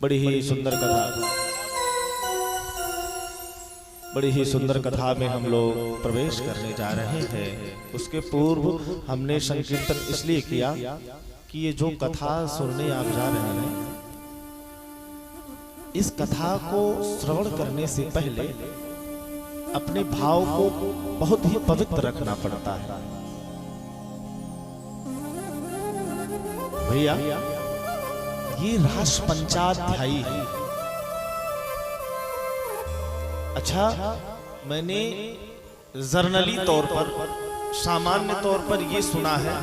बड़ी ही सुंदर कथा, बड़ी ही सुंदर कथा में हम लोग प्रवेश करने जा रहे हैं। उसके पूर्व हमने संकीर्तन इसलिए किया कि ये जो कथा सुनने आप जा रहे हैं, इस कथा को श्रवण करने से पहले अपने भाव को बहुत ही पवित्र रखना पड़ता है। भैया ये रास पंचाध्यायी है। अच्छा, मैंने जर्नली तौर पर, सामान्य तौर पर ये सुना है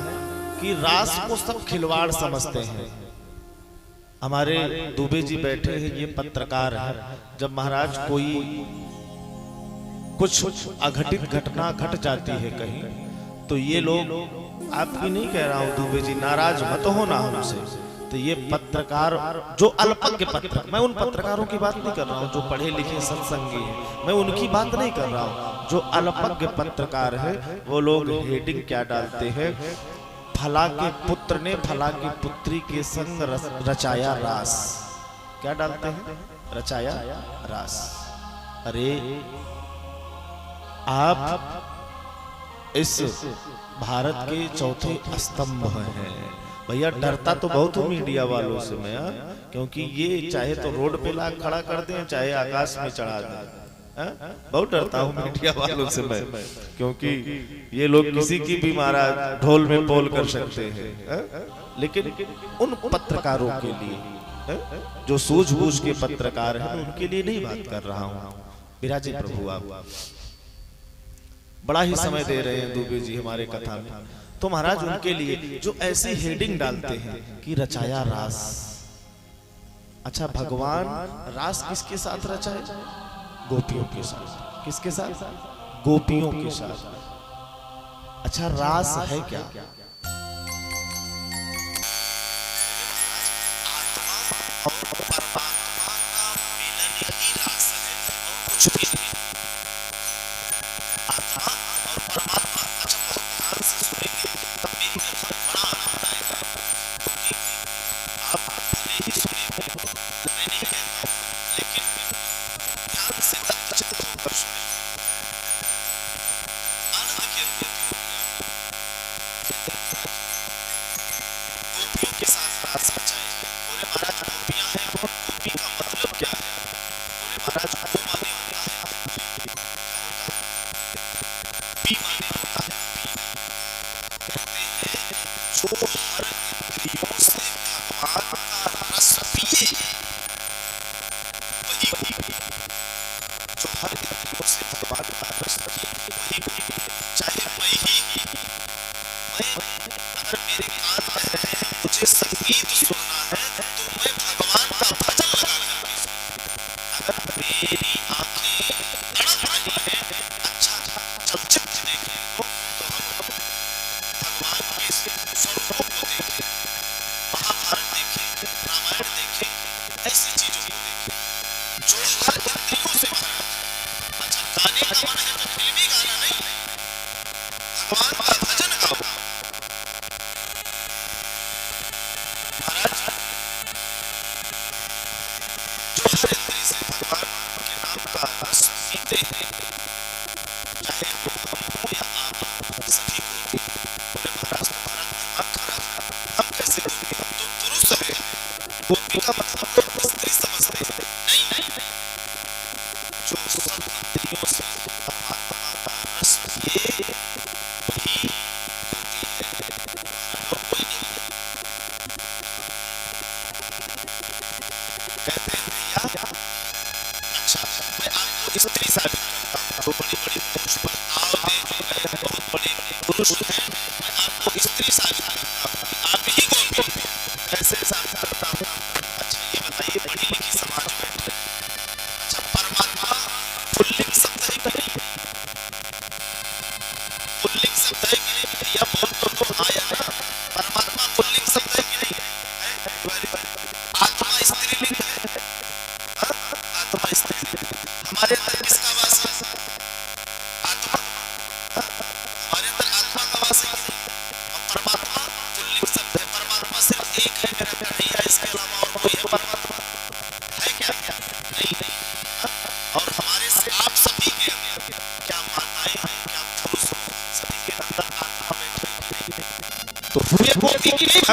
कि रास को सब खिलवाड़ समझते हैं। हमारे दुबे जी बैठे हैं, ये पत्रकार है। जब महाराज कोई कुछ अघटित घटना घट जाती है कहीं, तो ये लोग, आपकी नहीं कह रहा हूं दुबे जी, नाराज मत हो ना हमसे, तो ये पत्रकार जो अल्पज्ञ पत्रकार, मैं उन पत्रकारों की बात नहीं कर रहा हूं जो पढ़े लिखे सत्संगी हैं, मैं उनकी बात नहीं कर रहा हूं। जो अल्पज्ञ पत्रकार है वो लोग हेडिंग क्या डालते हैं, फला के पुत्र ने फला की पुत्री के संग रचाया रास। क्या डालते हैं? रचाया रास। अरे आप इस भारत के चौथे स्तंभ हैं भैया। डरता तो बहुत हूँ मीडिया वालों से मैं, क्योंकि ये चाहे तो रोड पे ला खड़ा कर दें, चाहे आकाश में चढ़ा दें। बहुत डरता हूँ मीडिया वालों से मैं, क्योंकि ये लोग किसी की भी महाराज ढोल में पोल कर सकते हैं। लेकिन उन पत्रकारों के लिए जो सूझबूझ के पत्रकार हैं, उनके लिए नहीं बात कर रहा हूँ। विराजे प्रभु आप बड़ा ही समय दे रहे हैं दुबे जी हमारे कथा में, तो महाराज उनके लिए जो ऐसी हेडिंग डालते हैं कि रचाया रास। अच्छा, भगवान रास किसके साथ रचाए? गोपियों के साथ। किसके साथ? गोपियों के साथ। अच्छा, रास है क्या?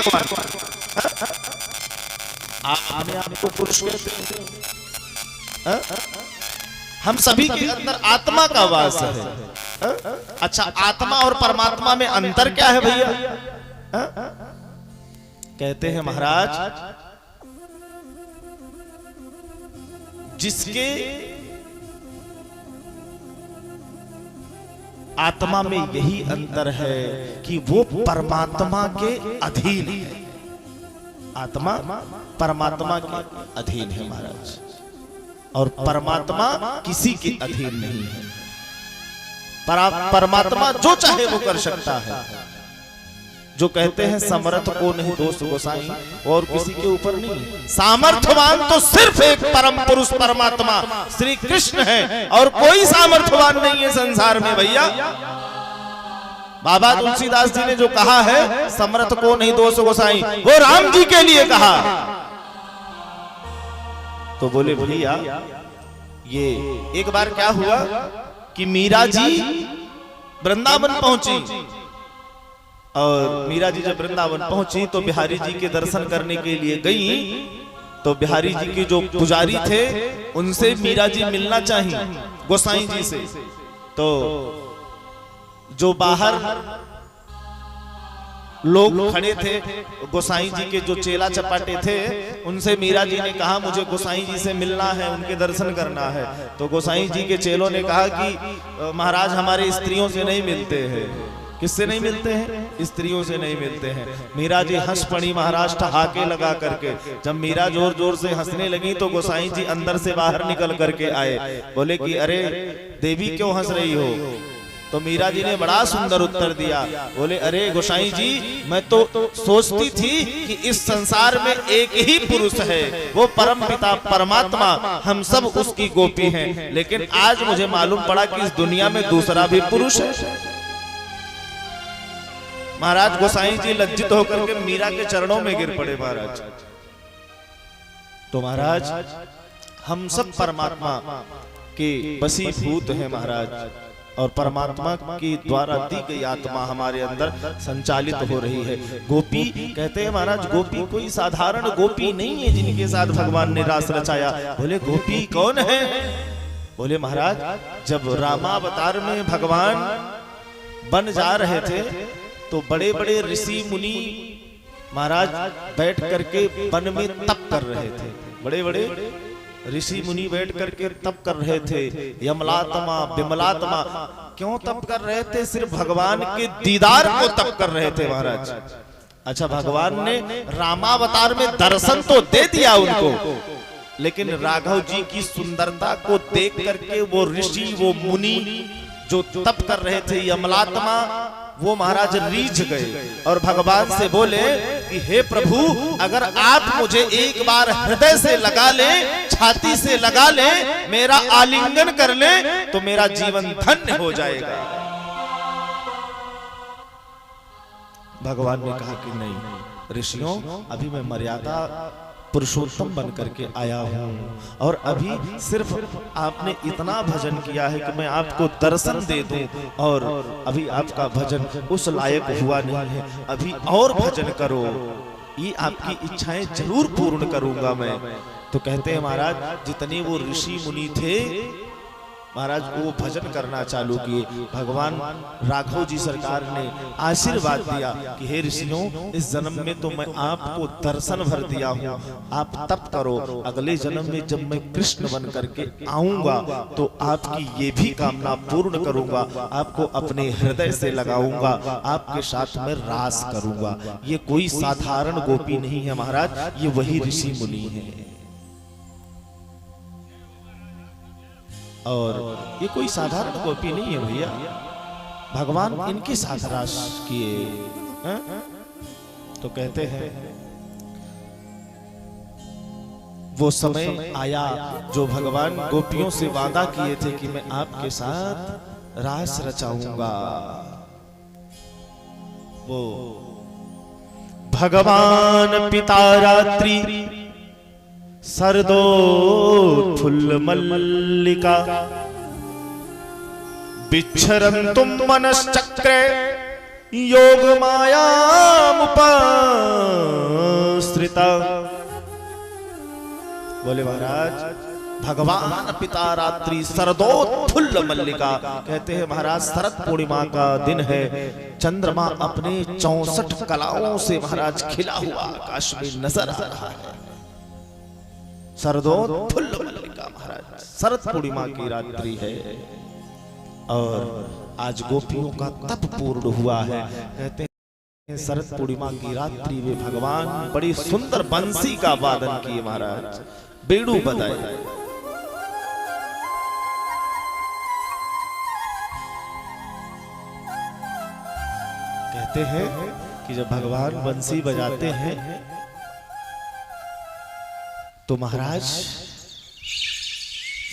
भगवान। आप अपने आप को पुरुष कहते हैं? हम सभी के अंदर आत्मा का वास है। अच्छा, आत्मा और परमात्मा में अंतर क्या है भैया? कहते हैं महाराज, जिसके आत्मा में यही अंतर है कि वो परमात्मा के अधीन है। आत्मा परमात्मा के अधीन है महाराज, और परमात्मा किसी के अधीन नहीं है। परमात्मा जो चाहे वो कर सकता है। जो कहते हैं समर्थ को नहीं दोष गोसाई, और किसी के ऊपर नहीं। सामर्थ्यवान तो सिर्फ एक परम पुरुष परमात्मा श्री कृष्ण है, और कोई सामर्थ्यवान नहीं है संसार में भैया। बाबा तुलसीदास जी ने जो कहा है समर्थ को नहीं दोष गोसाई, वो राम जी के लिए कहा। तो बोले भैया, ये एक बार क्या हुआ कि मीरा जी वृंदावन पहुंची, और मीरा जी जब वृंदावन पहुंची तो बिहारी जी के दर्शन करने के लिए गई। तो बिहारी जी के जो पुजारी थे उनसे मीरा जी मिलना चाहिए गोसाई जी से। तो जो बाहर लोग खड़े थे, गोसाई जी के जो चेला चपाटे थे, उनसे मीरा जी ने कहा मुझे गोसाई जी से मिलना है, उनके दर्शन करना है। तो गोसाई जी के चेलों ने कहा कि महाराज हमारे स्त्रियों से नहीं मिलते हैं। किससे नहीं मिलते हैं? स्त्रियों से नहीं मिलते हैं। मीरा जी हंस पड़ी महाराज ठहाके लगा करके। जब मीरा जोर जोर से हंसने लगी तो गोसाई जी अंदर से बाहर निकल करके आए। बोले कि अरे देवी क्यों हंस रही हो? तो मीरा जी ने बड़ा सुंदर उत्तर दिया। बोले अरे गोसाई जी, मैं तो सोचती थी कि इस संसार में एक ही पुरुष है, वो परम पिता परमात्मा, हम सब उसकी गोपी हैं। लेकिन आज मुझे मालूम पड़ा कि इस दुनिया में दूसरा भी पुरुष है। महाराज गोसाई जी लज्जित होकर के मीरा के चरणों में गिर पड़े महाराज। तो महाराज हम सब परमात्मा के वशीभूत हैं महाराज, और परमात्मा के द्वारा दी गई आत्मा हमारे अंदर संचालित हो रही है। गोपी कहते हैं महाराज, गोपी कोई साधारण गोपी नहीं है जिनके साथ भगवान ने रास रचाया। बोले गोपी कौन है? बोले महाराज जब रामावतार में भगवान बन जा रहे थे तो बड़े बड़े ऋषि मुनि महाराज बैठ करके वन में तप कर रहे थे। बड़े बड़े ऋषि मुनि बैठ करके तप कर रहे थे। यमलात्मा विमलात्मा क्यों तप कर रहे थे? सिर्फ भगवान के दीदार को तप कर रहे थे महाराज। अच्छा, भगवान ने रामावतार में दर्शन तो दे दिया उनको, लेकिन राघव जी की सुंदरता को देख करके वो ऋषि वो मुनि जो तप कर रहे थे यमलात्मा, वो महाराज रीझ गए और भगवान से बोले कि हे प्रभु, अगर आप मुझे एक बार हृदय से लगा ले, छाती से लगा ले, मेरा आलिंगन कर ले, तो मेरा जीवन धन्य हो जाएगा। भगवान ने कहा कि नहीं ऋषियों, अभी मैं मर्यादा पुरुषोत्तम बन करके आया हूँ, और अभी सिर्फ आपने इतना भजन किया है कि मैं आपको दर्शन दे दूं, और अभी आपका भजन उस लायक हुआ नहीं है, अभी और भजन करो, ये आपकी इच्छाएं जरूर पूर्ण करूंगा मैं। तो कहते हैं महाराज जितने वो ऋषि मुनि थे महाराज वो भजन करना चालू किए। भगवान राघव जी सरकार ने आशीर्वाद दिया कि हे ऋषियों, इस जन्म में तो मैं आपको दर्शन भर दिया हूँ, आप तप करो, अगले जन्म में जब मैं कृष्ण बन करके आऊंगा तो आपकी ये भी कामना पूर्ण करूंगा, आपको अपने हृदय से लगाऊंगा, आपके साथ में रास करूंगा। ये कोई साधारण गोपी नहीं है महाराज, ये वही ऋषि मुनि है, और ये कोई साधारण गोपी नहीं है भैया। भगवान इनके साथ रास किए। तो कहते हैं वो समय आया जो भगवान गोपियों से वादा किए थे कि मैं आपके साथ रास रचाऊंगा। वो भगवान पिता रात्रि सरदोत्फुल्ल मल्लिका बिच्छरन्तुं मनश्चक्रे योग माया मुपश्रिता। बोले महाराज भगवान पिता रात्रि शरदोत्फुल्ल मल्लिका। कहते हैं महाराज शरद पूर्णिमा का दिन है, चंद्रमा अपने 64 कलाओं से महाराज खिला हुआ आकाश में नजर आ रहा है। शरदोत्फुल्ल मल्लिका महाराज शरद पूर्णिमा की रात्रि है और आज गोपियों का तप पूर्ण हुआ है। कहते हैं शरद पूर्णिमा की रात्रि में भगवान बड़ी सुंदर बंसी का वादन किए महाराज, बेड़ू बजाए। कहते हैं कि जब भगवान बंसी बजाते हैं तो महाराज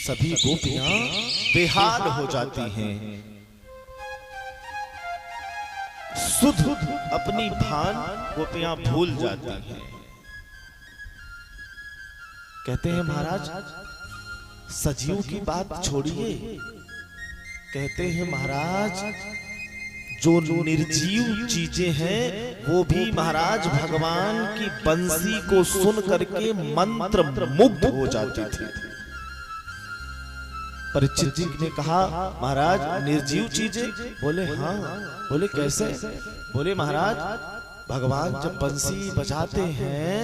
सभी गोपियां बेहाल हो जाती हैं, सुध अपनी भान गोपियां भूल जाती हैं। कहते हैं महाराज सजियों की बात छोड़िए, कहते हैं महाराज जो निर्जीव चीजें हैं वो भी महाराज भगवान की बंसी को सुन करके मंत्र मुग्ध हो जाती थी। परीक्षित जी ने कहा महाराज निर्जीव चीजें? बोले हाँ। बोले कैसे? बोले महाराज भगवान जब बंसी बजाते हैं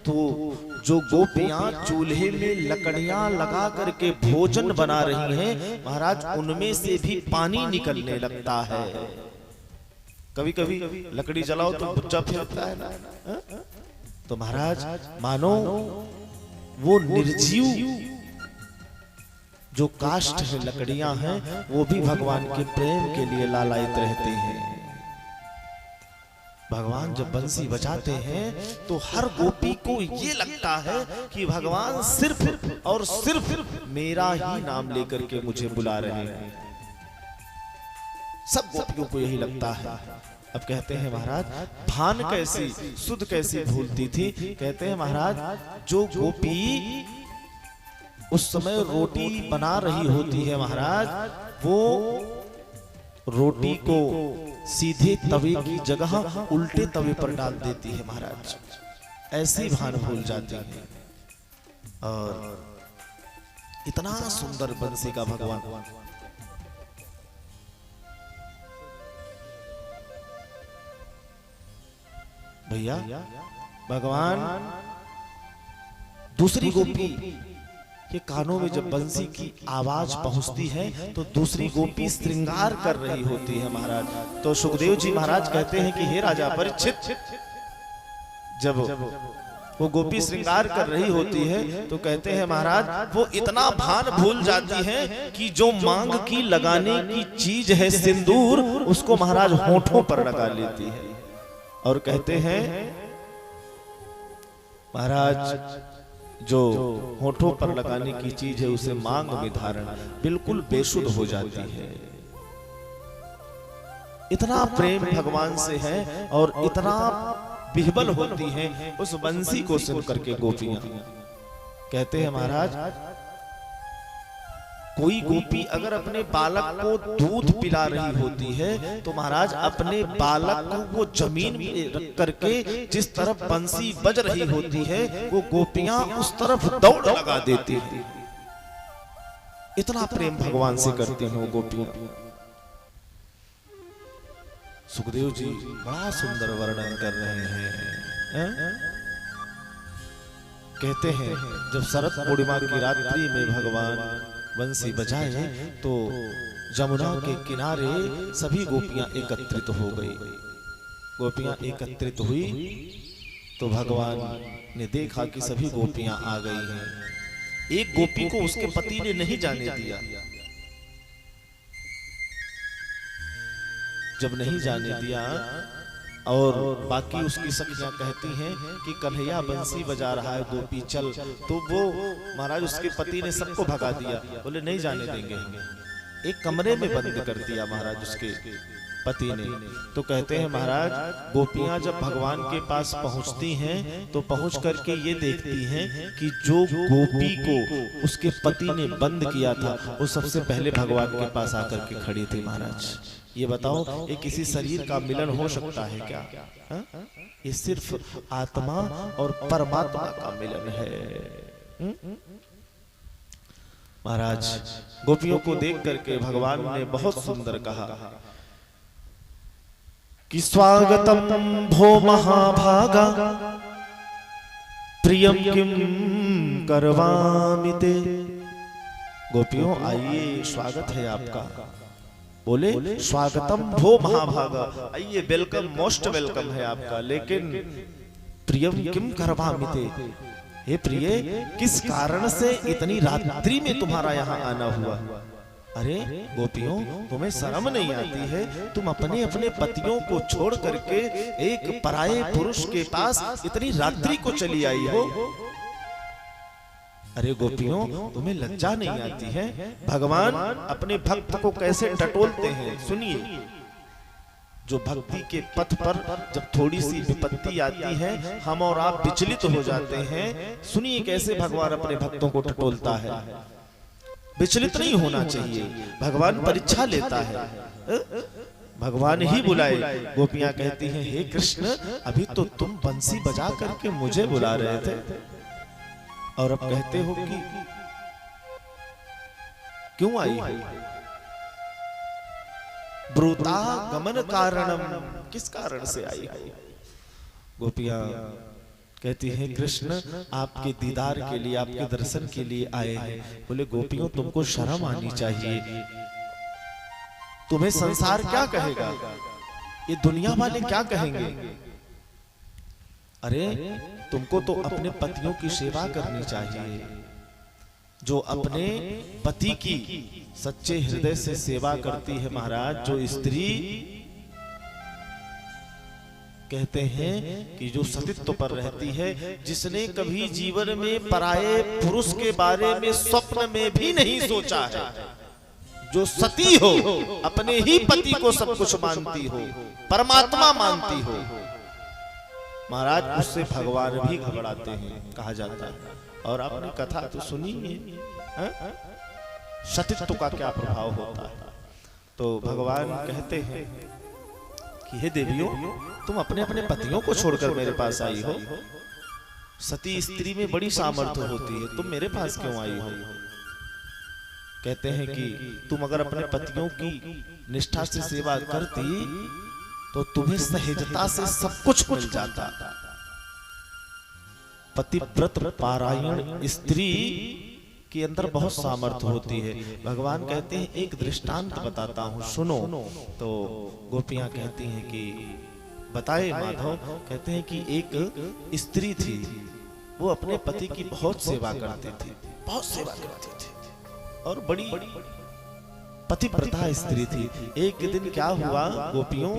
तो जो गोपियां चूल्हे में लकड़ियां लगा करके भोजन बना रही हैं महाराज उनमें से भी पानी निकलने लगता है। कभी कभी लकड़ी जलाओ तो बुच्चा फिरता है ना। तो महाराज मानो वो निर्जीव जो काष्ठ है लकड़ियां हैं वो भी भगवान के प्रेम के लिए लालायित रहते हैं। भगवान जब बंसी बजाते हैं तो हर गोपी को ये लगता है कि भगवान सिर्फ और सिर्फ मेरा ही नाम लेकर के मुझे बुला रहे हैं। सब गोपियों को यही लगता है। अब कहते हैं महाराज भान कैसी सुध कैसी भूलती थी? कहते हैं महाराज जो गोपी उस समय रोटी बना रही होती है महाराज वो रोटी को सीधे तवे की जगह उल्टे तवे पर डाल देती है महाराज, ऐसी भान भूल जाती है। और इतना सुंदर बंसी का भगवान। भैया भगवान दूसरी गोपी के कानों में जब बंसी की आवाज पहुंचती है तो दूसरी गोपी श्रृंगार कर रही होती है महाराज। तो सुखदेव जी महाराज कहते हैं कि हे राजा परीक्षित जब वो गोपी श्रृंगार कर रही होती है तो कहते हैं महाराज वो इतना भान भूल जाती है कि जो मांग की लगाने की चीज है सिंदूर उसको महाराज होठों पर लगा लेती है। और कहते हैं महाराज जो होठों पर लगाने की चीज है उसे मांग में धारण बिल्कुल बेसुध हो जाती है। इतना प्रेम भगवान से है और इतना बिहबल होती हैं उस बंसी को सुन करके गोपियां। कहते हैं महाराज कोई गोपी अगर अपने बालक को दूध पिला रही होती है तो महाराज अपने बालक को वो जमीन में रख करके जिस तरफ बंसी बज रही होती है वो गोपियां उस तरफ दौड़ लगा देती हैं। इतना प्रेम भगवान से करती हैं वो गोपियां। सुखदेव जी बड़ा सुंदर वर्णन कर रहे हैं। कहते हैं जब शरद पूर्णिमा की रात्रि में भगवान बंसी बजाए तो जमुना के किनारे सभी गोपियां एकत्रित हो गई। गोपियां एकत्रित हुई तो भगवान ने देखा कि सभी गोपियां आ गई हैं। एक गोपी को उसके पति ने नहीं जाने दिया। जब नहीं जाने दिया और बाकी उसकी सखियां कहती हैं कि कन्हैया बंसी बजा रहा है गोपी चल, तो वो महाराज उसके पति ने सबको भगा दिया। बोले नहीं जाने देंगे, एक कमरे में बंद कर दिया महाराज उसके पति ने। तो कहते हैं महाराज गोपियां जब भगवान के पास पहुंचती हैं तो पहुंच करके ये देखती हैं कि जो गोपी को उसके पति ने बंद किया था वो सबसे पहले भगवान के पास आकर के खड़ी थी महाराज। ये बताओ, ये किसी शरीर का मिलन हो सकता है क्या? हा? ये सिर्फ आत्मा और परमात्मा का मिलन है। महाराज गोपियों को देख करके भगवान ने बहुत सुंदर कहा कि स्वागतम भो महाभागा प्रियम किम करवामि ते। गोपियों आइए, स्वागत है आपका। बोले स्वागतम भो महाभागा, आइए, वेलकम, मोस्ट वेलकम है आपका। लेकिन प्रियम किम करवामि ते, हे प्रिय, किस कारण से इतनी रात्रि में तुम्हारा यहाँ आना हुआ? अरे गोपियों, तुम्हें शर्म नहीं आती है? तुम अपने अपने पतियों को छोड़ करके एक पराये पुरुष के पास इतनी रात्रि को चली आई हो। अरे गोपियों, तुम्हें लज्जा नहीं आती है? भगवान अपने भक्त को कैसे टटोलते हैं, सुनिए। जो भक्ति के पथ पर जब थोड़ी सी विपत्ति आती है, हम और आप विचलित हो जाते हैं। सुनिए कैसे भगवान अपने भक्तों को टटोलता है। विचलित नहीं होना चाहिए, भगवान परीक्षा लेता है। भगवान ही बुलाए। गोपियां कहती हैं, हे कृष्ण, अभी तो तुम बंसी बजा करके मुझे बुला रहे थे और अब कहते हो कि क्यों आई? ब्रूता गमन कारणम, किस कारण से आई? गोपियां कहती हैं, कृष्ण आपके दीदार के लिए, आपके दर्शन के लिए आए हैं। बोले गोपियों, तुमको शर्म आनी चाहिए। तुम्हें संसार क्या कहेगा, ये दुनिया वाले क्या कहेंगे? अरे तुमको तो अपने पतियों की सेवा करनी चाहिए। जो अपने पति की सच्चे हृदय से सेवा करती है महाराज, जो स्त्री कहते हैं कि जो सतीत्व पर रहती है, जिसने कभी जीवन में पराये पुरुष के बारे में स्वप्न में भी नहीं सोचा है, जो सती हो, अपने ही पति को सब कुछ मानती हो, परमात्मा मानती हो, महाराज उससे भगवान भी घबराते हैं, कहा जाता है। और आपने कथा तो सुनी है, सतीत्व का क्या प्रभाव होता है। तो भगवान कहते हैं कि हे देवियों, तुम अपने अपने पतियों को छोड़कर मेरे पास आई हो। सती स्त्री में बड़ी सामर्थ्य होती है, तुम मेरे पास क्यों आई हो? कहते हैं कि तुम अगर अपने पतियों की निष्ठा से सेवा करती तो तुम्हें सहजता से सब कुछ मिल जाता। पतिव्रत पारायण स्त्री के अंदर बहुत सामर्थ्य होती है। भगवान कहते हैं, एक दृष्टांत बताता हूं, सुनो। तो गोपियां कहती हैं कि बताए माधव। कहते हैं कि एक स्त्री थी, वो अपने पति की बहुत सेवा करती थी, बहुत सेवा करती थी और बड़ी पतिव्रता स्त्री थी। एक दिन क्या हुआ गोपियों,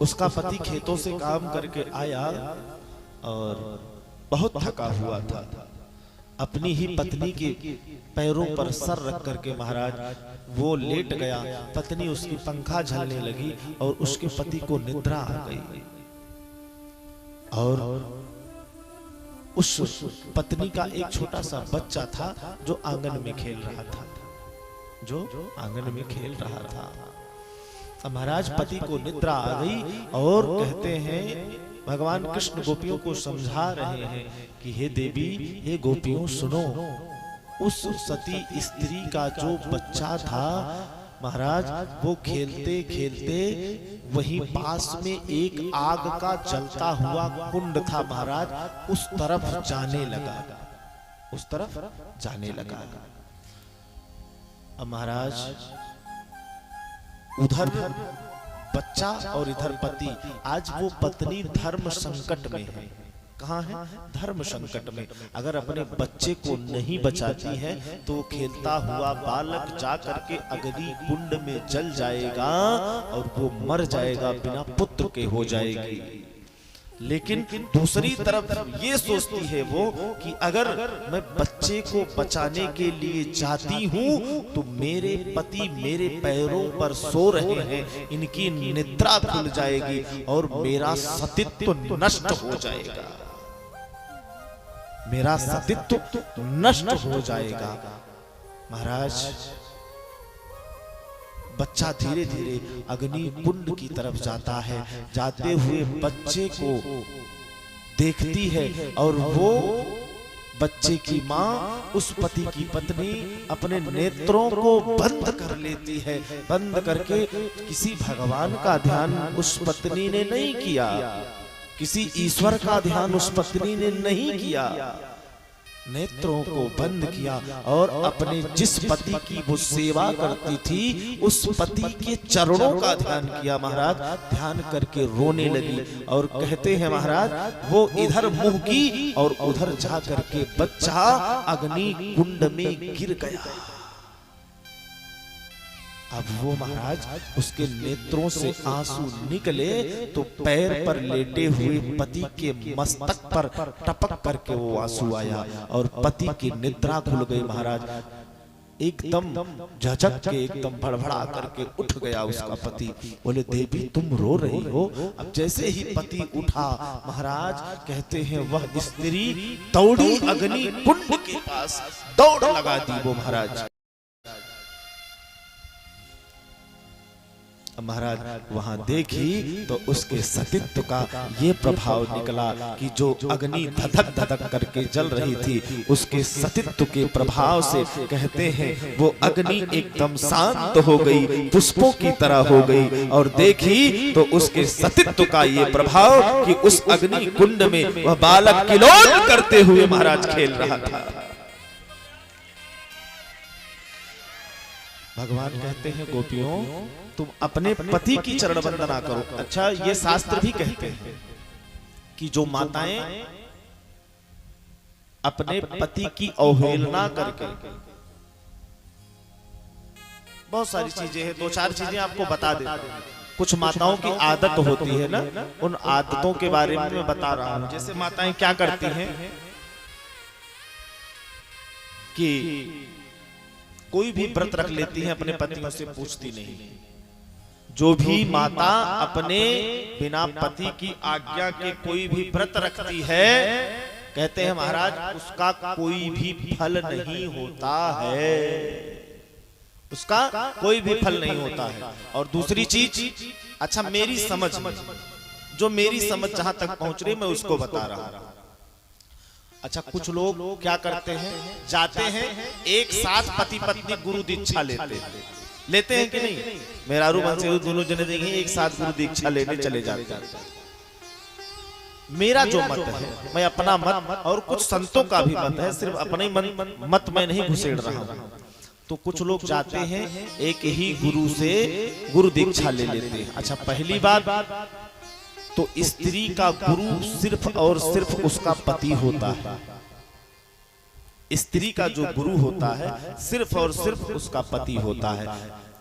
उसका पति खेतों से काम करके आया और बहुत थका हुआ था। अपनी ही पत्नी के पैरों पर सर रख करके महाराज वो लेट गया। पत्नी उसकी पंखा झलने लगी और उसके पति को निद्रा आ गई। और उस पत्नी का एक छोटा सा बच्चा था जो आंगन में खेल रहा था, जो आंगन में खेल रहा था। महाराज पति को निद्रा आ गई और कहते हैं भगवान कृष्ण गोपियों को समझा रहे हैं कि हे देवी, हे गोपियों सुनो। उस सती स्त्री का जो बच्चा था महाराज, वो खेलते खेलते वहीं पास में एक आग का जलता हुआ कुंड था महाराज, उस तरफ जाने लगा, उस तरफ जाने लगा। अब महाराज उधर बच्चा और इधर पति। आज वो पत्नी धर्म संकट में है। कहाँ है? धर्म संकट में। अगर अपने बच्चे को नहीं बचाती है तो वो खेलता हुआ बालक जा करके अग्नि कुंड में जल जाएगा और वो मर जाएगा, बिना पुत्र के हो जाएगी। लेकिन दूसरी तरफ ये सोचती है वो कि अगर मैं बच्चे को बचाने के लिए जाती हूँ तो मेरे पति मेरे पैरों पर सो रहे हैं, इनकी निद्रा खुल जाएगी और मेरा सतीत्व नष्ट हो जाएगा, मेरा सतीत्व नष्ट हो जाएगा। महाराज बच्चा धीरे धीरे अग्नि कुंड की तरफ जाता है। जाते हुए बच्चे को देखती है और वो बच्चे की माँ उस पति की पत्नी अपने नेत्रों को बंद कर लेती है। बंद करके किसी भगवान का ध्यान उस पत्नी ने नहीं किया, किसी ईश्वर का ध्यान उस पत्नी ने नहीं किया, नेत्रों को बंद किया और अपने जिस पति की वो सेवा करती थी उस पति के चरणों का ध्यान किया महाराज। ध्यान करके रोने लगी और कहते हैं महाराज वो इधर मुंह की और उधर जा करके बच्चा अग्नि कुंड में गिर गया। अब वो महाराज उसके नेत्रों से आंसू निकले तो पैर पर लेटे हुए पति के मस्तक पर टपक करके वो आंसू आया और पति की निद्रा खुल गई महाराज। एकदम झझक के एकदम भड़बड़ा करके उठ गया उसका पति। बोले देवी तुम रो रही हो? अब जैसे ही पति उठा महाराज कहते हैं वह स्त्री दौड़ी अग्नि कुंड के पास, दौड़ लगा दी वो महाराज। महाराज वहां देखी तो उसके सतीत्व का ये प्रभाव निकला कि जो अग्नि धधक धधक करके जल रही थी उसके सतीत्व के प्रभाव से कहते हैं वो अग्नि एकदम शांत हो गई, पुष्पों की तरह हो गई। और देखी तो उसके सतीत्व का ये प्रभाव कि उस अग्नि कुंड में वह बालक किलोल करते हुए महाराज खेल रहा था। भगवान कहते हैं गोपियों तुम अपने पति की चरण वंदना करो। अच्छा ये शास्त्र भी कहते हैं कि जो माताएं अपने पति की अवहेलना करके, बहुत सारी चीजें हैं, दो चार चीजें आपको बता देता हूं। कुछ माताओं की आदत होती है ना, उन आदतों के बारे में मैं बता रहा हूं। जैसे माताएं क्या करती हैं कि कोई भी व्रत रख लेती हैं, अपने पतियों से पूछती नहीं। जो भी माता अपने बिना पति की आज्ञा के कोई भी व्रत रखती है कहते हैं महाराज उसका कोई भी फल नहीं होता है, उसका कोई भी फल नहीं होता है। और दूसरी चीज, अच्छा मेरी समझ, जो मेरी समझ जहां तक पहुंच रही मैं उसको बता रहा हूं। अच्छा कुछ लोग क्या करते हैं, जाते हैं एक साथ पति पत्नी गुरु दीक्षा लेते हैं कि नहीं? मेहरारू बन से दोनों जने देखें एक साथ गुरु दीक्षा लेने चले जाते हैं। मेरा जो मत है, मैं अपना मत और कुछ संतों का भी मत है, सिर्फ अपने मत में नहीं घुसेड़ रहा हूं। तो कुछ लोग जाते हैं एक ही गुरु से गुरु दीक्षा ले लेते हैं। अच्छा पहली बात तो स्त्री का गुरु सिर्फ और सिर्फ उसका पति होता है। स्त्री का जो गुरु होता है सिर्फ और सिर्फ उसका पति होता है।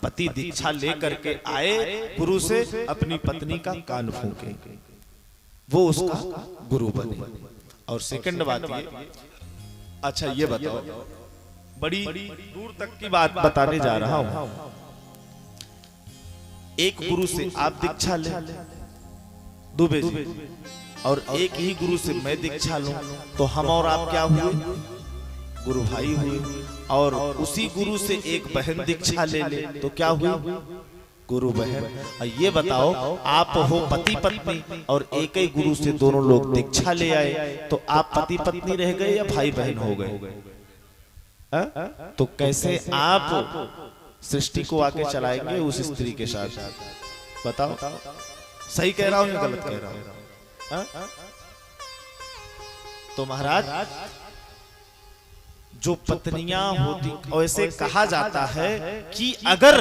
पति दीक्षा लेकर के आए गुरु से, अपनी पत्नी का कान फूंके, वो उसका गुरु बने। और सेकंड बात ये, अच्छा ये बताओ, बड़ी दूर तक की बात बताने जा रहा हूं। एक गुरु से आप दीक्षा ले दुबे जी, और एक ही गुरु से मैं दीक्षा लूं तो हम और आप क्या हुए? गुरु भाई हुए। और उसी गुरु से एक बहन दीक्षा ले ले तो क्या हुई? गुरु बहन। ये बताओ आप हो पति पत्नी और एक ही गुरु से दोनों लोग दीक्षा ले आए, तो आप पति पत्नी रह गए या भाई बहन हो गए? तो कैसे आप सृष्टि को आके चलाएंगे उस स्त्री के साथ? बताओ सही कह रहा हूं या गलत कह रहा हूं? तो महाराज जो पत्नियां होती, ऐसे कहा जाता है कि अगर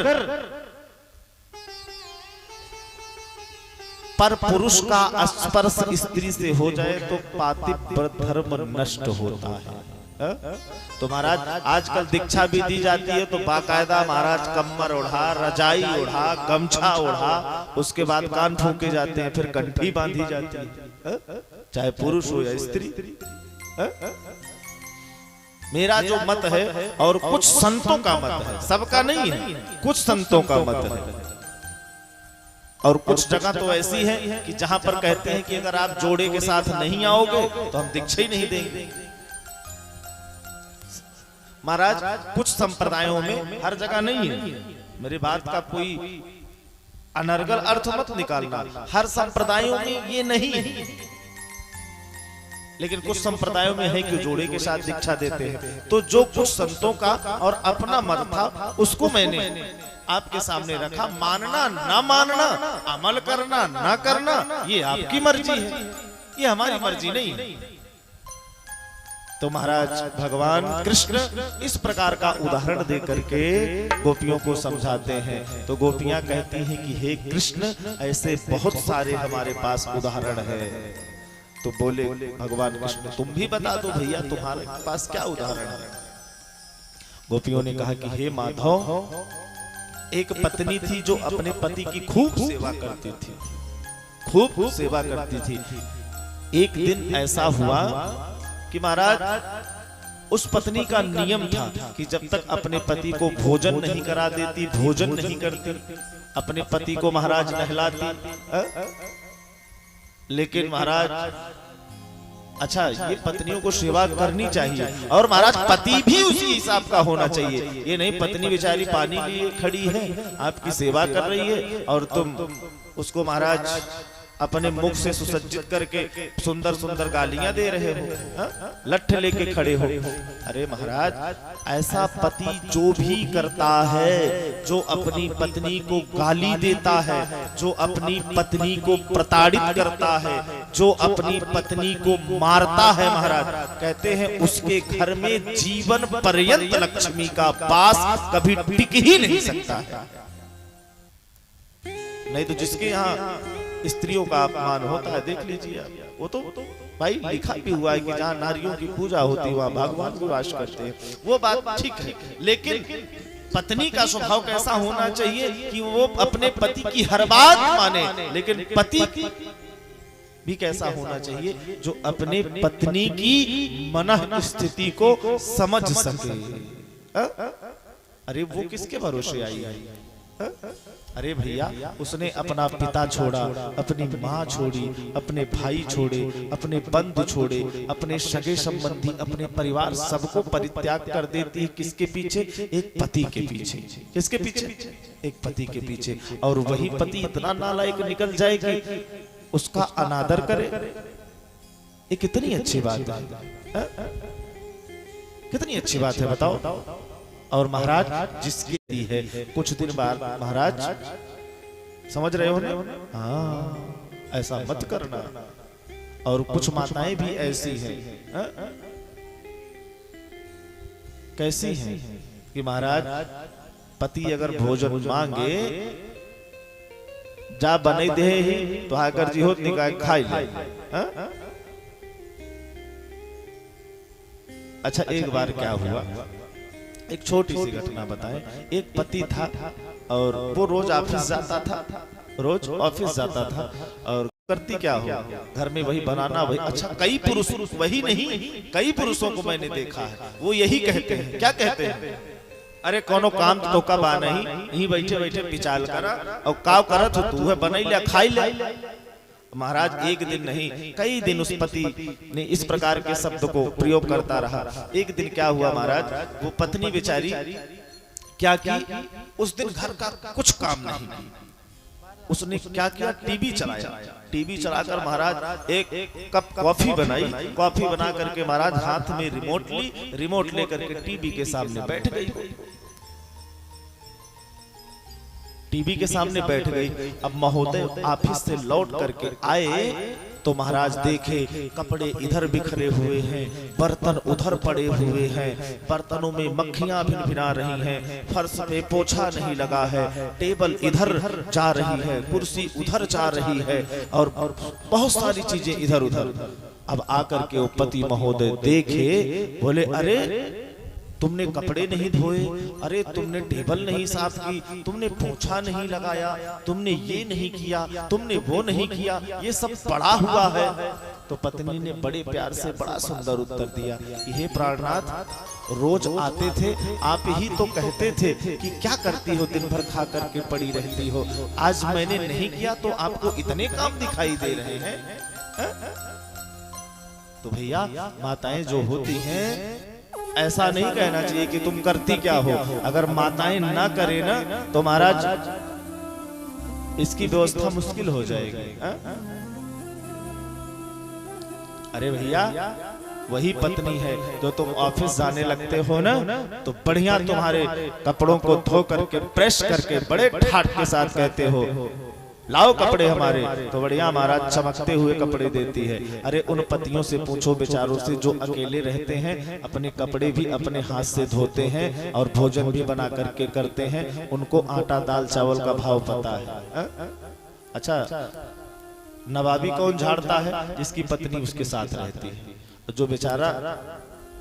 पर पुरुष का स्पर्श स्त्री से हो जाए तो पातिव्रत धर्म नष्ट होता है। तो महाराज आजकल दीक्षा भी दी जाती है तो बाकायदा महाराज कम्मर ओढ़ा, रजाई ओढ़ा, गमछा ओढ़ा, उसके बाद कान फूंके जाते हैं, फिर कंठी बांधी जाती है, चाहे पुरुष हो या स्त्री। मेरा जो मत है और कुछ संतों का मत है, सबका नहीं है, कुछ संतों का मत है। और कुछ जगह तो ऐसी है कि जहां पर कहते हैं कि अगर आप जोड़े के साथ नहीं आओगे तो हम दीक्षा ही नहीं देंगे। महाराज कुछ संप्रदायों में, हर जगह नहीं है, मेरी बात का कोई अनर्गल अर्थ मत निकालना, हर संप्रदायों में ये नहीं है, लेकिन कुछ संप्रदायों में है कि जोड़े के साथ दीक्षा देते हैं। तो जो कुछ संतों का और अपना मत था उसको मैंने आपके सामने रखा। मानना ना मानना, अमल करना ना करना, ये आपकी मर्जी है, ये हमारी मर्जी नहीं है। तो महाराज भगवान कृष्ण इस प्रकार का उदाहरण दे करके गोपियों को समझाते हैं। तो गोपियां कहती हैं कि हे कृष्ण, ऐसे बहुत सारे हमारे पास उदाहरण है। तो बोले भगवान कृष्ण, तुम भी बता दो भैया, तुम्हारे पास क्या उदाहरण है। गोपियों ने कहा कि हे माधव, एक पत्नी थी जो अपने पति की खूब सेवा करती थी, खूब सेवा करती थी। एक दिन ऐसा हुआ कि महाराज उस पत्नी का नियम था कि जब तक अपने पति को भोजन नहीं करा देती, भोजन नहीं करती, अपने पति को महाराज नहलाती। लेकिन महाराज अच्छा, ये पत्नियों को सेवा करनी चाहिए, और महाराज पति भी उसी हिसाब का होना चाहिए। ये नहीं पत्नी बेचारी पानी के लिए खड़ी है, आपकी सेवा कर रही है, और तुम उसको महाराज अपने मुख से सुसज्जित करके सुंदर सुंदर गालियां दे रहे हो, लठ लेके खड़े हो। अरे महाराज, ऐसा पति जो भी करता है, जो अपनी पत्नी को गाली देता है, जो अपनी पत्नी को प्रताड़ित करता है, जो अपनी पत्नी को मारता है, महाराज कहते हैं उसके घर में जीवन पर्यंत लक्ष्मी का वास कभी टिक ही नहीं सकता है। नहीं तो जिसके यहाँ स्त्रियों का अपमान होता है, देख लीजिए आप, वो तो भाई लिखा भी हुआ है कि जहाँ नारियों की पूजा होती है वहाँ भगवान भी वास करते हैं, वो बात ठीक है। लेकिन पत्नी का स्वभाव कैसा होना चाहिए कि वो अपने पति की हर बात माने, लेकिन पति भी कैसा होना चाहिए जो अपने पत्नी की मन स्थिति को समझ सके। अरे वो किसके भरोसे आई है? अरे भैया, उसने अपना पिता छोड़ा, अपनी माँ छोड़ी, अपने भाई छोड़े, अपने बंधु छोड़े, अपने सगे संबंधी, अपने परिवार सबको परित्याग कर देती है। किसके पीछे? एक पति के पीछे। किसके पीछे? एक पति के पीछे। और वही पति इतना नालायक निकल जाए कि उसका अनादर करे। ये कितनी अच्छी बात है, कितनी अच्छी बात है, बताओ। और महाराज जिसकी है कुछ दिन बाद, महाराज समझ रहे हो ना? हाँ, ऐसा मत करना। और कुछ माताएं भी ऐसी हैं, कैसी हैं कि महाराज पति अगर भोजन मांगे, जा बने दे ही तो आकर जी होत निकाय खाई ले। अच्छा, एक बार क्या हुआ, एक छोटी सी घटना बताएं। एक पति था और वो रोज ऑफिस जाता था, रोज ऑफिस जाता था, और करती क्या हो, घर में वही बनाना वही। अच्छा, कई पुरुष, वही नहीं कई पुरुषों को मैंने देखा है, वो यही कहते हैं। क्या कहते हैं? अरे कोनो काम तो कब आ नहीं, यही बैठे बैठे पिचाल करा, और काव करत हो तू है, बनाई ले खाई ले। महाराज एक दिन नहीं, कई दिन उस पति ने इस प्रकार के शब्द को प्रयोग करता रहा। एक दिन क्या हुआ महाराज, वो पत्नी बेचारी क्या की, उस दिन घर का कुछ काम नहीं किया। उसने क्या किया, टीवी चलाया। टीवी चलाकर महाराज एक कप कॉफी बनाई, कॉफी बना करके महाराज हाथ में रिमोट ली, रिमोट लेकर के टीवी के सामने बैठ गई। टीवी के सामने बैठ गई। अब महोदय ऑफिस से लौट करके आए तो महाराज देखे कपड़े इधर बिखरे हुए हैं, बर्तन उधर पड़े हुए हैं, बर्तनों में मक्खियां भिनभिना रही हैं, फर्श पे पोछा नहीं लगा है, टेबल इधर जा रही है, कुर्सी उधर जा रही है, और बहुत सारी चीजें इधर उधर। अब आकर के वो पति महोदय देखे, बोले अरे तुमने कपड़े नहीं धोए, अरे तुमने टेबल नहीं साफ की, तुमने पोछा नहीं लगाया, तुमने ये नहीं किया, तुमने वो नहीं किया, ये सब पड़ा हुआ है। तो पत्नी ने बड़े प्यार से बड़ा सुंदर उत्तर दिया कि हे प्राणनाथ, रोज आते थे, आप ही तो कहते थे कि क्या करती हो, दिन भर खा करके पड़ी रहती हो। आज मैंने नहीं किया तो आपको इतने काम दिखाई दे रहे हैं? तो भैया माताएं जो होती हैं ऐसा नहीं कहना चाहिए कि तुम करती क्या हो। अगर माताएं ना करे ना तो महाराज इसकी व्यवस्था मुश्किल हो जाएगी। अरे भैया वही पत्नी है जो तुम ऑफिस जाने लगते हो ना तो बढ़िया तुम्हारे कपड़ों को धो करके प्रेस करके बड़े ठाट के साथ कहते हो लाओ कपड़े हमारे, तो बढ़िया महाराज चमकते हुए कपड़े देती है। अरे उन पतियों से पूछो बेचारों से जो अकेले रहते हैं, अपने कपड़े भी अपने हाथ से धोते हैं और भोजन भी बना करके करते हैं, उनको आटा दाल चावल का भाव पता है। अच्छा नवाबी कौन झाड़ता है? जिसकी पत्नी उसके साथ रहती है। जो बेचारा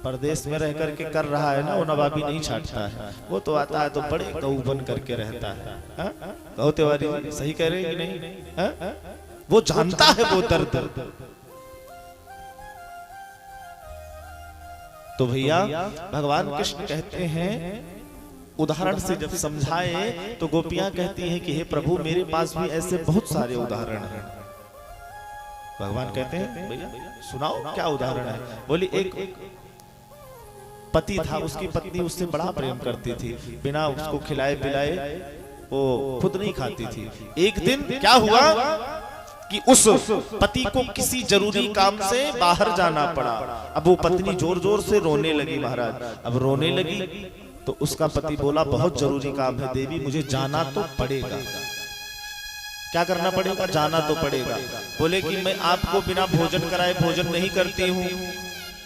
परदेश में रह करके कर रहा है ना वो नवाबी नहीं छाटता है, वो तो आता है तो बड़े गऊ बन करके रहता है। कहो तिवारी सही कह रहे हैं कि नहीं? हा? वो जानता है वो दर्द। तो भैया भगवान कृष्ण कहते हैं उदाहरण से जब समझाए तो गोपियां कहती हैं कि हे प्रभु मेरे पास भी ऐसे बहुत सारे उदाहरण हैं। भगवान कहते हैं भैया सुनाओ क्या उदाहरण है? बोली एक पति था, उसकी पत्नी उससे बड़ा प्रेम करती थी, बिना उसको खिलाए पिलाए वो खुद नहीं खाती थी। एक दिन क्या हुआ कि उस पति को किसी जरूरी काम से बाहर जाना पड़ा। अब वो पत्नी जोर जोर से रोने लगी महाराज। अब रोने लगी तो उसका पति बोला बहुत जरूरी काम है देवी मुझे जाना तो पड़ेगा। क्या करना पड़ेगा? जाना तो पड़ेगा। बोले कि मैं आपको बिना भोजन कराए भोजन नहीं करती हूँ,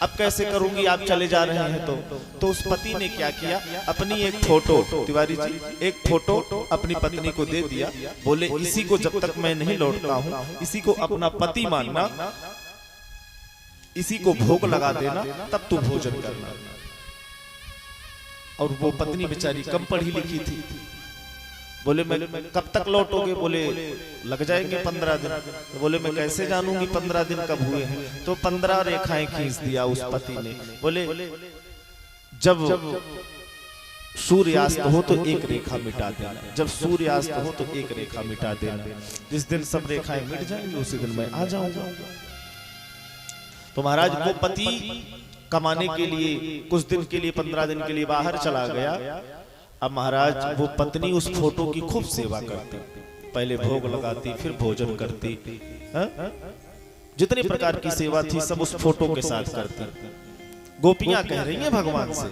अब कैसे करूंगी, आप चले जा रहे हैं तो उस पति ने क्या किया, अपनी एक फोटो, तिवारी जी एक फोटो अपनी पत्नी को दे दिया। बोले इसी को जब तक मैं नहीं लौटता हूँ इसी को अपना पति मानना, इसी को भोग लगा देना, तब तू भोजन करना। और वो पत्नी बेचारी कम पढ़ी लिखी थी। बोले मैं कब तक लौटोगे? बोले लग जाएंगे 15 दिन। तो बोले मैं कैसे जानूंगी 15 दिन कब हुए हैं? तो 15 रेखाएं खींच दिया उस पति ने। बोले जब सूर्यास्त हो तो एक रेखा मिटा देना, जब सूर्यास्त हो तो एक रेखा मिटा देना। जिस दिन सब रेखाएं मिट जाएंगी उसी दिन मैं आ जाऊंगा। तो महाराज वो पति कमाने के लिए कुछ दिन के लिए 15 दिन के लिए बाहर चला गया। अब महाराज वो पत्नी उस फोटो की खूब सेवा करती, पहले भोग लगाती फिर भोजन करती, जितनी प्रकार की सेवा थी सब उस फोटो के साथ करती। गोपियां कह रही हैं भगवान से।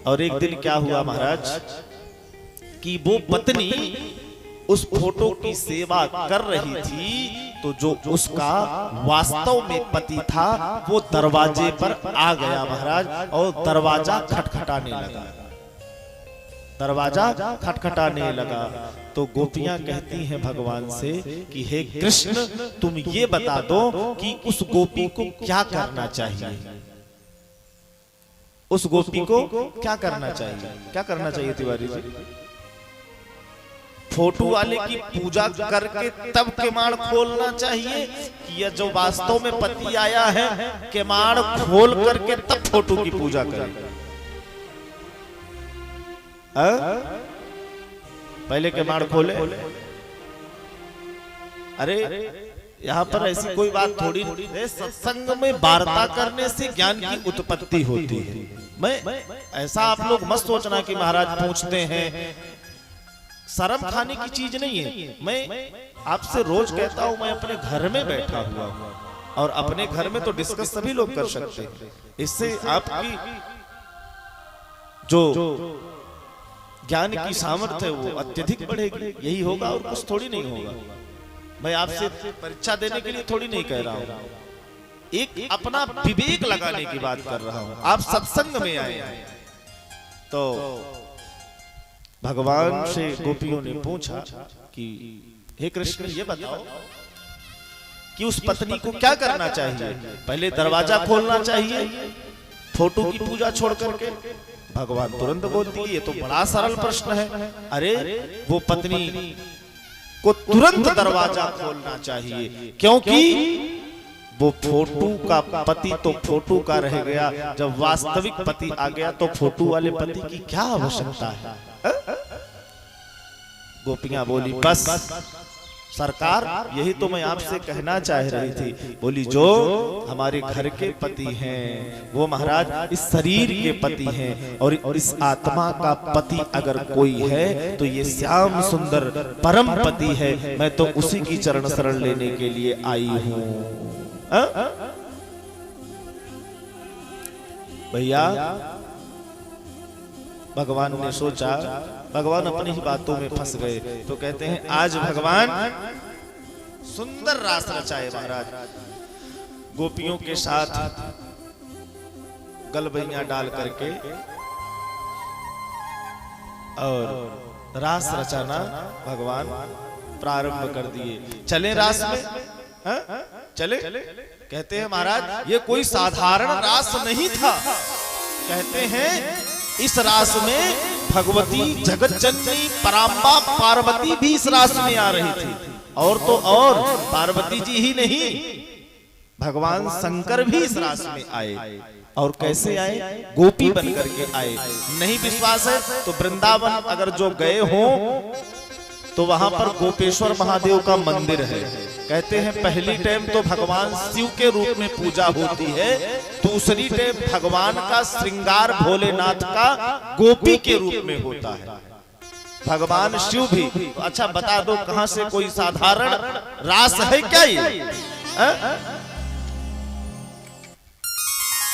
और एक दिन क्या हुआ महाराज कि वो पत्नी उस फोटो की सेवा कर रही थी तो जो उसका वास्तव में पति था वो दरवाजे पर आ गया महाराज और दरवाजा खटखटाने लगा, दरवाजा खटखटाने लगा। तो गोपियां कहती हैं भगवान से कि हे कृष्ण तुम ये बता दो कि उस गोपी को क्या करना चाहिए, उस गोपी को क्या करना चाहिए? क्या करना चाहिए तिवारी जी? फोटो वाले की पूजा करके तब किमाड़ खोलना चाहिए कि यह जो वास्तव में पति आया है किमाड़ खोल करके तब फोटो की पूजा करें? पहले किमाड़ खोले? अरे यहाँ पर ऐसी कोई बात थोड़ी नहीं। सत्संग में वार्ता करने से ज्ञान की उत्पत्ति होती है। मैं ऐसा आप लोग मत सोचना कि महाराज पूछते हैं, शर्म खाने की चीज नहीं है। मैं आपसे रोज कहता हूं मैं अपने घर में बैठा हुआ हूं और अपने घर में तो डिस्कस सभी लोग कर सकते हैं। इससे आपकी जो ज्ञान की सामर्थ्य है वो अत्यधिक बढ़ेगी, यही होगा और कुछ थोड़ी नहीं होगा। मैं आपसे परीक्षा देने के लिए थोड़ी नहीं कह रहा हूं, एक अपना विवेक लगाने की बात कर रहा हूं। आप सत्संग में आए तो भगवान से गोपियों ने पूछा कि हे कृष्ण ये बताओ कि उस पत्नी को क्या करना चाहिए? पहले दरवाजा खोलना चाहिए फोटो की पूजा छोड़ करके? भगवान तुरंत बोलती है ये तो बड़ा सरल प्रश्न है। अरे वो पत्नी को तुरंत दरवाजा खोलना चाहिए, क्योंकि वो फोटो का पति तो फोटो का रह गया, जब वास्तविक पति आ गया तो फोटो वाले पति की क्या आवश्यकता है? गोपियां बोली बस सरकार यही तो मैं आपसे कहना चाह रही थी। बोली जो हमारे घर के पति हैं वो महाराज इस शरीर के पति हैं, और इस आत्मा का पति अगर कोई है तो ये श्याम सुंदर परम पति है। मैं तो उसी की चरण शरण लेने के लिए आई हूं। भैया भगवान ने सोचा, भगवान अपनी ही बातों में फंस गए, तो कहते हैं आज भगवान सुंदर रास रचाए महाराज, गोपियों के साथ गलबैया डाल करके और रास रचाना भगवान प्रारंभ कर दिए। चले रास में, चले। कहते हैं महाराज ये कोई साधारण रास नहीं था। कहते हैं इस रास में भगवती जगत जननी पराम्बा पार्वती भी इस रास में आ रही थी, और तो और पार्वती जी ही नहीं, भगवान शंकर भी इस रास में आए। और कैसे आए? गोपी बन करके आए। नहीं विश्वास है तो वृंदावन अगर जो गए हो तो वहां पर गोपेश्वर महादेव का मंदिर है। कहते हैं पहली टाइम तो भगवान शिव के रूप में पूजा होती है, दूसरी टाइम भगवान का श्रृंगार भोलेनाथ का गोपी के रूप में होता है। भगवान शिव भी, अच्छा बता दो कहां से कोई साधारण रास है क्या ये?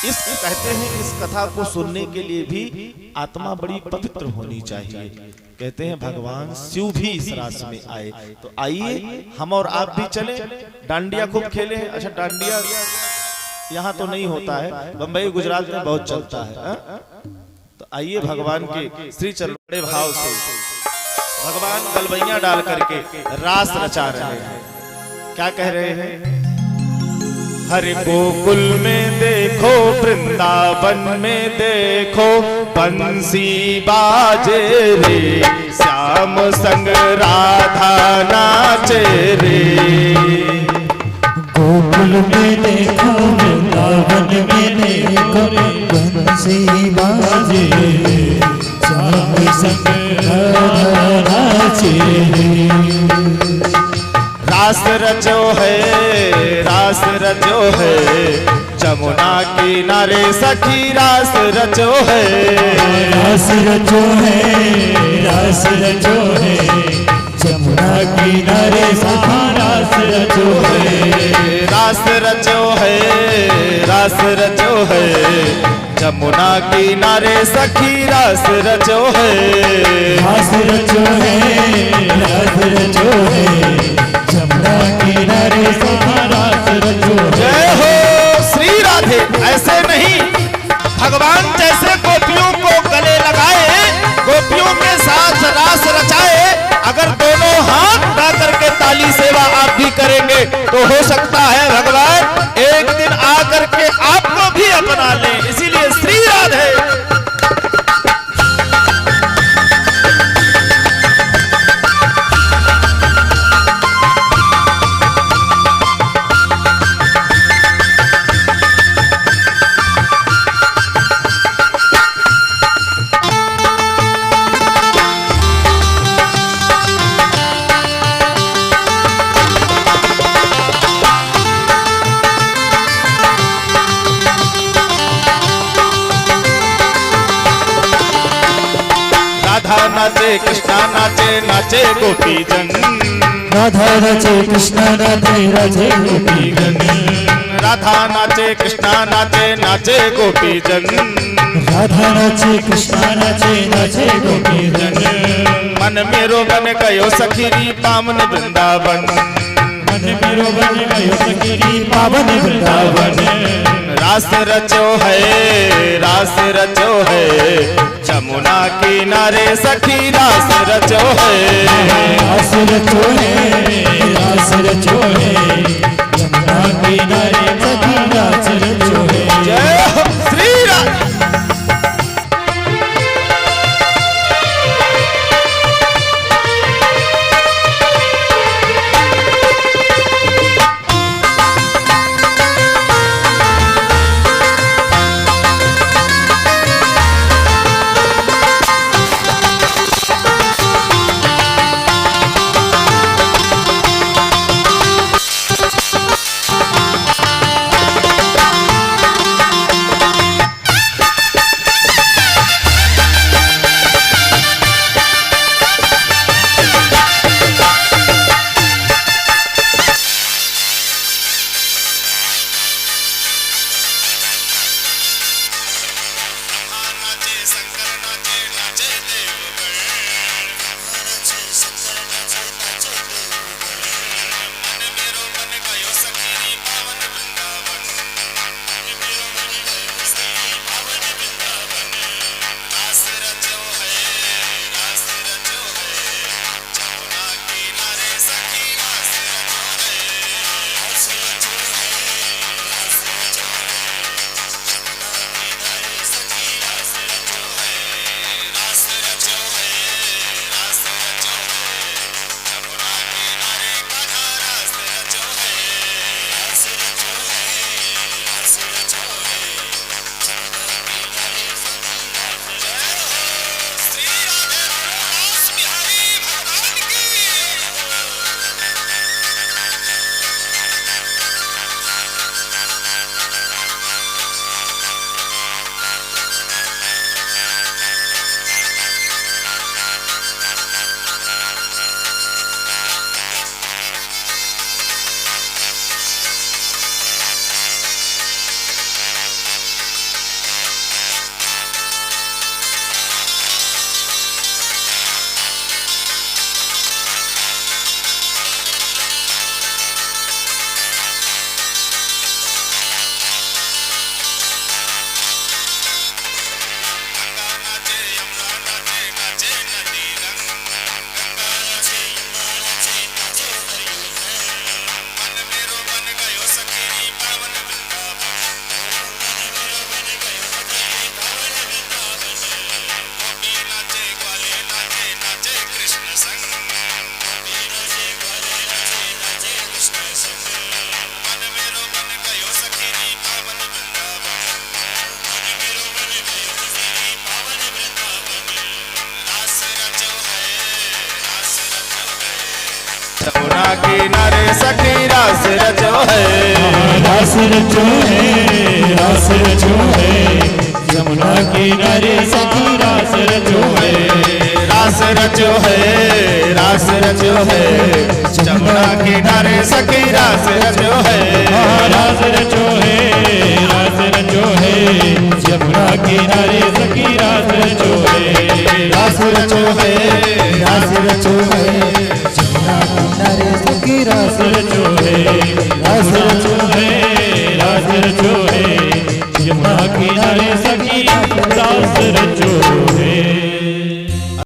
इस कहते हैं इस कथा को सुनने के लिए भी आत्मा बड़ी पवित्र होनी चाहिए। कहते हैं भगवान शिव भी इस रास में आए। तो आइए हम और आप भी चले, डांडिया खूब खेले। अच्छा डांडिया यहाँ तो नहीं होता है, बंबई गुजरात में बहुत चलता है। तो आइए भगवान के श्री चरण बड़े भाव से भगवान गलबैया डाल करके रास रचा रहे हैं। क्या कह रहे हैं? हरे गोकुल में देखो, वृंदावन में देखो, बंसी बाजे रे, श्याम संग राधा नाचे रे। गोकुल में देखो, वृंदावन में देखो, बंसी बाजे रे, श्याम संग राधा नाचे रे। रास रचो है, रास रचो है, जमुना किनारे सखी रास रचो है। रास रचो है, रास रचो है, जमुना किनारे सखी रास रचो है। रास रचो है, रास रचो है, जमुना किनारे सखी रास रचो है। रास रचो है, रास रचो है, जमुना किनारे सखी रास रचो है। जय हो श्री राधे। ऐसे नहीं, भगवान जैसे गोपियों को गले लगाए, गोपियों के साथ रास रचाए। अगर दोनों हाथ उठा करके ताली सेवा आप भी करेंगे तो हो सकता है भगवान एक दिन आकर के आपको भी अपना ले। इसीलिए श्री राधे। नाचे कृष्णा नाचे, नाचे गोपी जन। राधा नाचे कृष्णा नाचे, नाचे गोपी जन। राधा नाचे कृष्णा नाचे, नाचे गोपी जन। राधा नाचे कृष्णा नाचे, नाचे गोपी जन। मन मेरो बन गयो सखीरी पावन वृंदावन। मन मेरो बन गयो सखीरी पावन वृंदावन। रास रचो है, रास रचो है, जमुना किनारे सखी रास रचो है। रास रचो है, रास रचो है, जमुना किनारे सखी रास रचो है। जय हो श्री राधे। किनारे सखी रास रचो है, रास रचो है, रास रचो है, यमुना किनारे सखी रास रचो है, रास रचो है, रास रचो है, जमुना किनारे सखी रास रचो है, रास रचो है, रास रचो है, यमुना किनारे सखी रास रचो है, रास रचो है, रास रचो है, यमुना किनारे सखी रास रचो है, रास रचो है, रास रचो है, यमुना किनारे सखी रास रचो